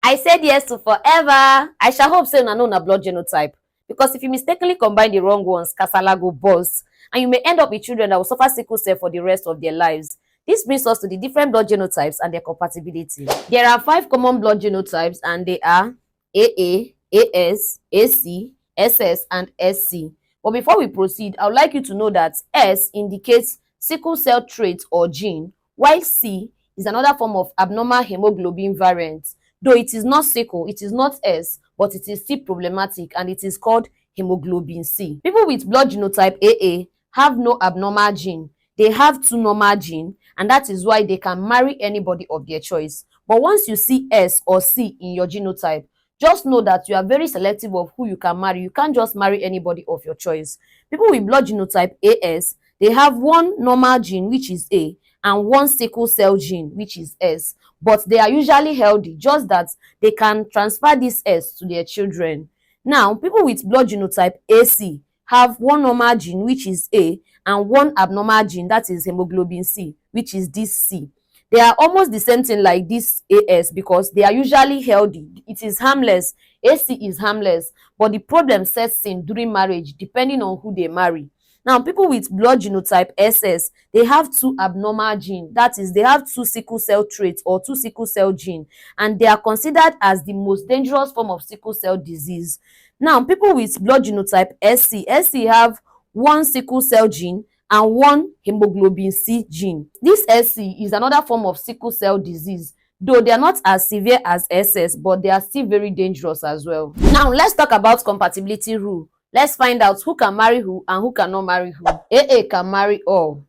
I said yes to forever. I shall hope say una know na blood genotype. Because if you mistakenly combine the wrong ones, kasala go burst, and you may end up with children that will suffer sickle cell for the rest of their lives. This brings us to the different blood genotypes and their compatibility. There are 5 common blood genotypes, and they are AA, AS, AC, SS, and SC. But before we proceed, I would like you to know that S indicates sickle cell trait or gene, while C is another form of abnormal hemoglobin variant. Though it is not sickle, it is not S, but it is still problematic, and it is called hemoglobin C. People with blood genotype AA have no abnormal gene. They have 2 normal genes, and that is why they can marry anybody of their choice. But once you see S or C in your genotype, just know that you are very selective of who you can marry. You can't just marry anybody of your choice. People with blood genotype AS, they have 1 normal gene, which is A, and 1 sickle cell gene, which is S. But they are usually healthy, just that they can transfer this S to their children. Now, people with blood genotype AC have 1 normal gene, which is A, and 1 abnormal gene, that is hemoglobin C, which is this C. They are almost the same thing like this AS because they are usually healthy. It is harmless. AC is harmless, but the problem sets in during marriage depending on who they marry. Now, people with blood genotype SS, they have 2 abnormal genes. That is, they have 2 sickle cell traits or 2 sickle cell genes, and they are considered as the most dangerous form of sickle cell disease. Now, people with blood genotype SC have 1 sickle cell gene and 1 hemoglobin C gene. This SC is another form of sickle cell disease, though they are not as severe as SS, but they are still very dangerous as well. Now, let's talk about compatibility rule. Let's find out who can marry who and who cannot marry who. AA can marry all.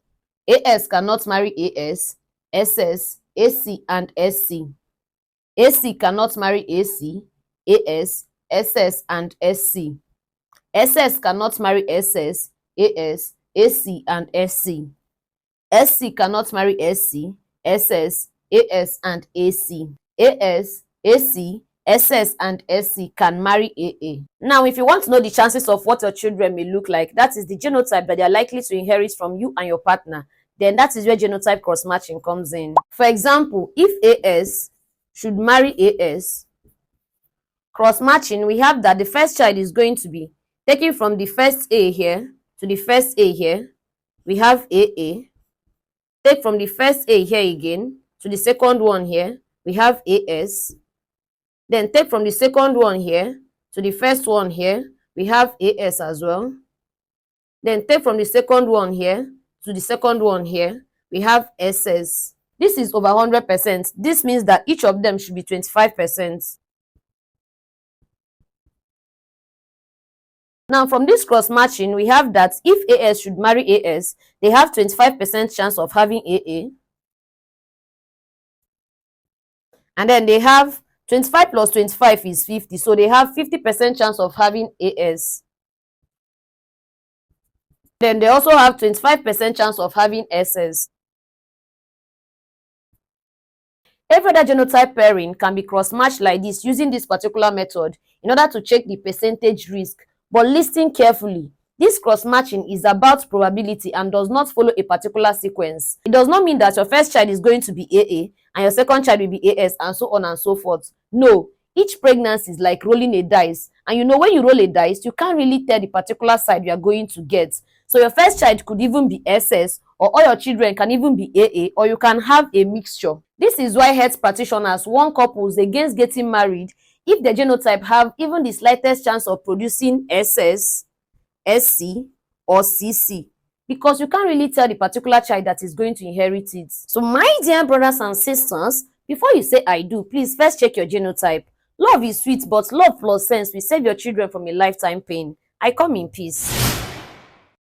AS cannot marry AS, SS, AC, and SC. AC cannot marry AC, AS, SS, and SC. SS cannot marry SS, AS, AC, and SC. SC cannot marry SC, SS, AS, and AC. AS, AC, SS, and SC can marry AA. Now, if you want to know the chances of what your children may look like, that is the genotype that they are likely to inherit from you and your partner, then that is where genotype cross-matching comes in. For example, if AS should marry AS, cross-matching, we have that the first child is going to be taken from the first A here to the first A here. We have AA. Take from the first A here again to the second one here. We have AS. Then take from the second one here to the first one here. We have AS as well. Then take from the second one here to the second one here. We have SS. This is over 100%. This means that each of them should be 25%. Now, from this cross-matching, we have that if AS should marry AS, they have 25% chance of having AA. And then they have 25 plus 25 is 50. So they have 50% chance of having AS. Then they also have 25% chance of having SS. Every other genotype pairing can be cross-matched like this using this particular method in order to check the percentage risk. But listen carefully. This cross-matching is about probability and does not follow a particular sequence. It does not mean that your first child is going to be AA and your second child will be AS and so on and so forth. No, each pregnancy is like rolling a dice. And you know, when you roll a dice, you can't really tell the particular side you are going to get. So your first child could even be SS, or all your children can even be AA, or you can have a mixture. This is why health practitioners warn couples against getting married if the genotype have even the slightest chance of producing SS, SC, or CC, because you can't really tell the particular child that is going to inherit it. So my dear brothers and sisters, before you say I do, please first check your genotype. Love is sweet, but love plus sense will save your children from a lifetime pain. I come in peace.